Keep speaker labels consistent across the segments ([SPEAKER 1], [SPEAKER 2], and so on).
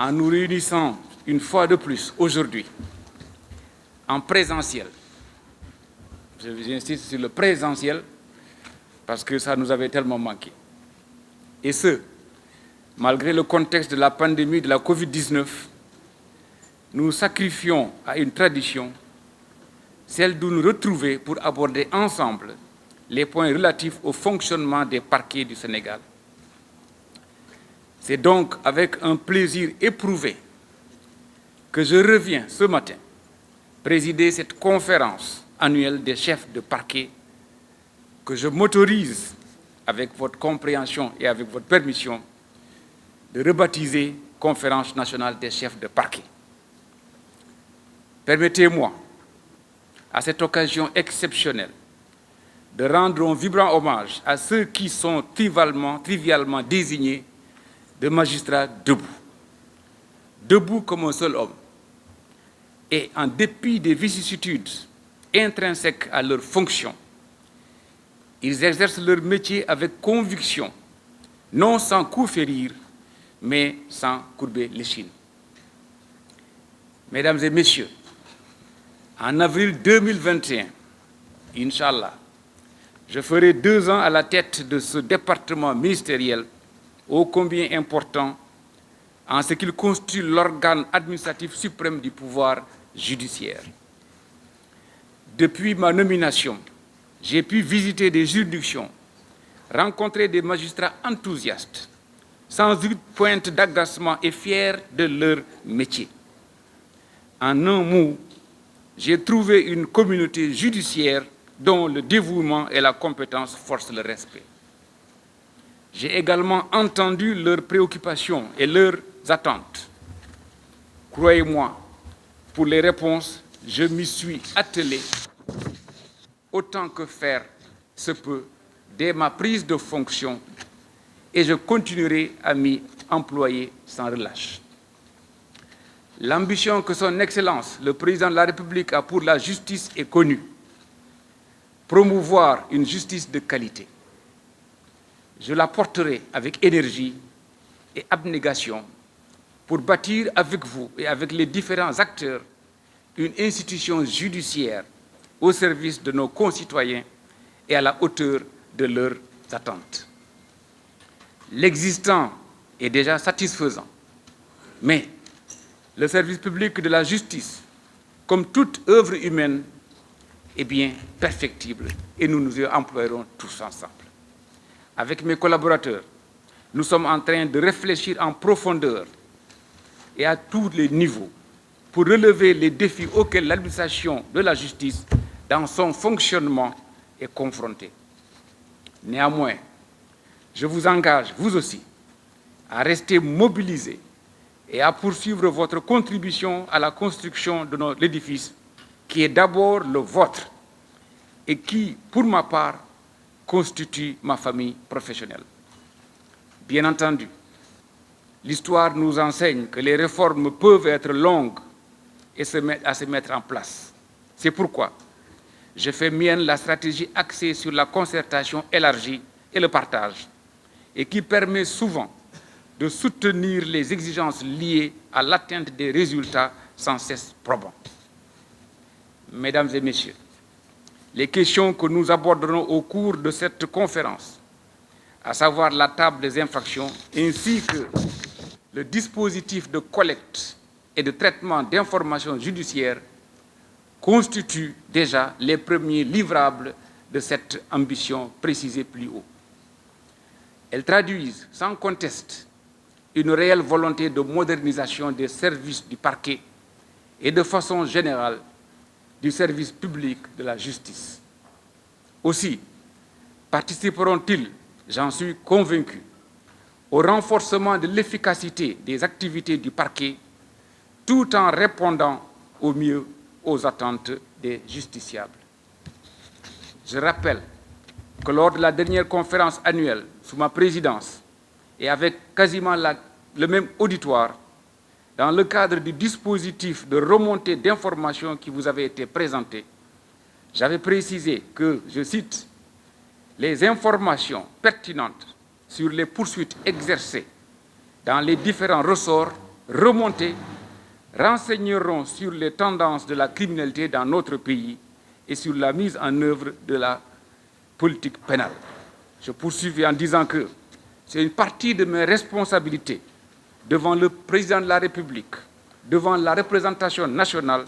[SPEAKER 1] en nous réunissant une fois de plus aujourd'hui en présentiel. J'insiste sur le présentiel parce que ça nous avait tellement manqué. Et ce, malgré le contexte de la pandémie de la Covid-19, nous sacrifions à une tradition, celle de nous retrouver pour aborder ensemble les points relatifs au fonctionnement des parquets du Sénégal. C'est donc avec un plaisir éprouvé que je reviens ce matin présider cette conférence annuelle des chefs de parquet que je m'autorise, avec votre compréhension et avec votre permission, de rebaptiser Conférence nationale des chefs de parquet. Permettez-moi, à cette occasion exceptionnelle, de rendre un vibrant hommage à ceux qui sont trivialement désignés de magistrats debout. Debout comme un seul homme. Et en dépit des vicissitudes intrinsèques à leur fonction, ils exercent leur métier avec conviction, non sans coup férir, mais sans courber l'échine. Mesdames et messieurs, en avril 2021, Inch'Allah, je ferai 2 ans à la tête de ce département ministériel ô combien important en ce qu'il constitue l'organe administratif suprême du pouvoir judiciaire. Depuis ma nomination, j'ai pu visiter des juridictions, rencontrer des magistrats enthousiastes, sans une pointe d'agacement et fiers de leur métier. En un mot, j'ai trouvé une communauté judiciaire dont le dévouement et la compétence forcent le respect. J'ai également entendu leurs préoccupations et leurs attentes. Croyez-moi, pour les réponses, je m'y suis attelé autant que faire se peut dès ma prise de fonction et je continuerai à m'y employer sans relâche. L'ambition que son Excellence, le Président de la République, a pour la justice est connue. Promouvoir une justice de qualité. Je la porterai avec énergie et abnégation pour bâtir avec vous et avec les différents acteurs une institution judiciaire au service de nos concitoyens et à la hauteur de leurs attentes. L'existant est déjà satisfaisant, mais le service public de la justice, comme toute œuvre humaine, est bien perfectible et nous nous y emploierons tous ensemble. Avec mes collaborateurs, nous sommes en train de réfléchir en profondeur et à tous les niveaux pour relever les défis auxquels l'administration de la justice, dans son fonctionnement, est confrontée. Néanmoins, je vous engage, vous aussi, à rester mobilisés et à poursuivre votre contribution à la construction de notre édifice, qui est d'abord le vôtre et qui, pour ma part, constitue ma famille professionnelle. Bien entendu, l'histoire nous enseigne que les réformes peuvent être longues et se mettre en place. C'est pourquoi je fais mienne la stratégie axée sur la concertation élargie et le partage, et qui permet souvent de soutenir les exigences liées à l'atteinte des résultats sans cesse probants. Mesdames et messieurs, les questions que nous aborderons au cours de cette conférence, à savoir la table des infractions, ainsi que le dispositif de collecte et de traitement d'informations judiciaires, constituent déjà les premiers livrables de cette ambition précisée plus haut. Elles traduisent sans conteste une réelle volonté de modernisation des services du parquet et de façon générale du service public de la justice. Aussi, participeront-ils, j'en suis convaincu, au renforcement de l'efficacité des activités du parquet, tout en répondant au mieux aux attentes des justiciables. Je rappelle que lors de la dernière conférence annuelle, sous ma présidence, et avec quasiment le même auditoire, dans le cadre du dispositif de remontée d'informations qui vous avait été présenté, j'avais précisé que, je cite, « les informations pertinentes sur les poursuites exercées dans les différents ressorts remontées renseigneront sur les tendances de la criminalité dans notre pays et sur la mise en œuvre de la politique pénale. Je poursuis en disant que c'est une partie de mes responsabilités devant le président de la République, devant la représentation nationale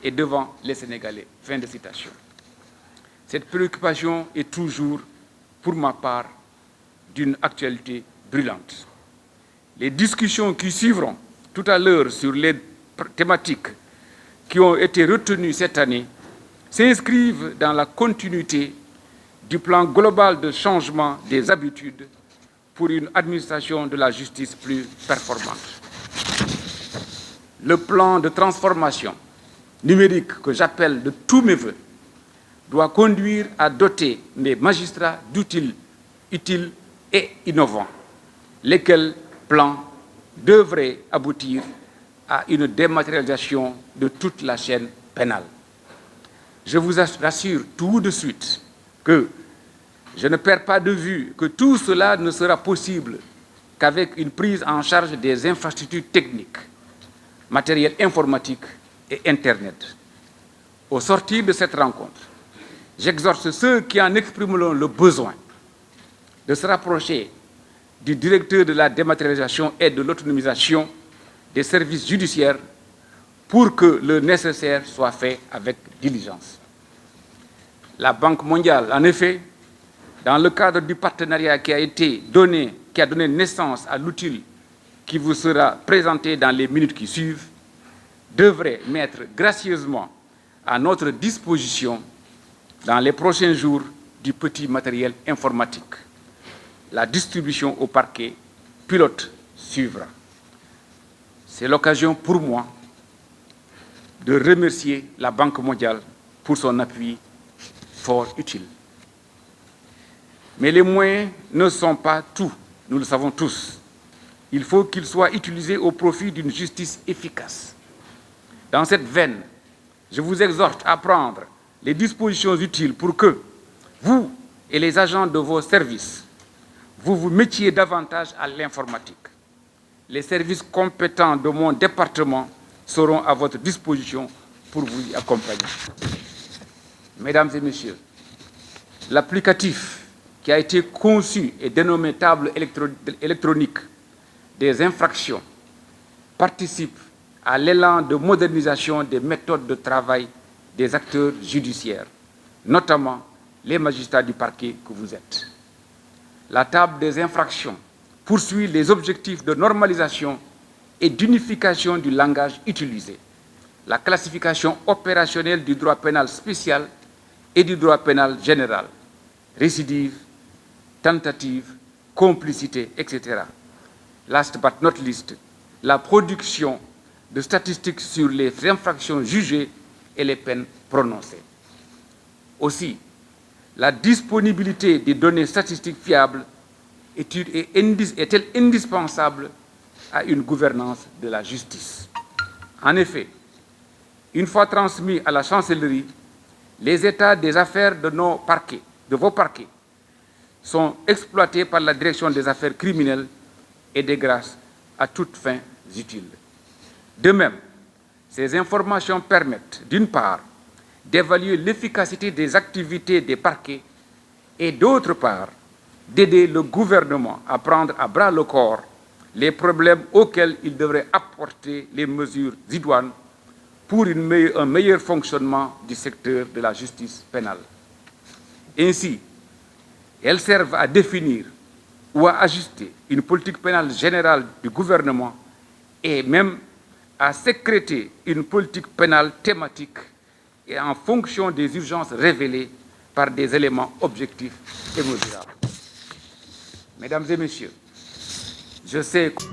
[SPEAKER 1] et devant les Sénégalais. Fin de citation. Cette préoccupation est toujours, pour ma part, d'une actualité brûlante. Les discussions qui suivront tout à l'heure sur les thématiques qui ont été retenues cette année s'inscrivent dans la continuité du plan global de changement des habitudes pour une administration de la justice plus performante. Le plan de transformation numérique que j'appelle de tous mes vœux doit conduire à doter mes magistrats d'outils utiles et innovants, lesquels plans devraient aboutir à une dématérialisation de toute la chaîne pénale. Je vous assure tout de suite que je ne perds pas de vue que tout cela ne sera possible qu'avec une prise en charge des infrastructures techniques, matériel informatique et Internet. Au sortir de cette rencontre, j'exhorte ceux qui en exprimeront le besoin de se rapprocher du directeur de la dématérialisation et de l'autonomisation des services judiciaires pour que le nécessaire soit fait avec diligence. La Banque mondiale, en effet, dans le cadre du partenariat qui a donné naissance à l'outil qui vous sera présenté dans les minutes qui suivent, devrait mettre gracieusement à notre disposition dans les prochains jours du petit matériel informatique. La distribution au parquet pilote suivra. C'est l'occasion pour moi de remercier la Banque mondiale pour son appui fort utile. Mais les moyens ne sont pas tout, nous le savons tous. Il faut qu'ils soient utilisés au profit d'une justice efficace. Dans cette veine, je vous exhorte à prendre les dispositions utiles pour que vous et les agents de vos services, vous vous mettiez davantage à l'informatique. Les services compétents de mon département seront à votre disposition pour vous y accompagner. Mesdames et messieurs, l'applicatif qui a été conçu et dénommé table électronique des infractions participe à l'élan de modernisation des méthodes de travail des acteurs judiciaires, notamment les magistrats du parquet que vous êtes. La table des infractions poursuit les objectifs de normalisation et d'unification du langage utilisé, la classification opérationnelle du droit pénal spécial et du droit pénal général, récidive, tentative, complicité, etc. Last but not least, la production de statistiques sur les infractions jugées et les peines prononcées. Aussi, la disponibilité des données statistiques fiables est-elle indispensable à une gouvernance de la justice. En effet, une fois transmis à la chancellerie, les états des affaires de vos parquets, sont exploités par la direction des affaires criminelles et des grâces à toutes fins utiles. De même, ces informations permettent, d'une part, d'évaluer l'efficacité des activités des parquets et, d'autre part, d'aider le gouvernement à prendre à bras le corps les problèmes auxquels il devrait apporter les mesures idoines pour un meilleur fonctionnement du secteur de la justice pénale. Ainsi, elles servent à définir ou à ajuster une politique pénale générale du gouvernement et même à sécréter une politique pénale thématique et en fonction des urgences révélées par des éléments objectifs et mesurables. Mesdames et messieurs, je sais que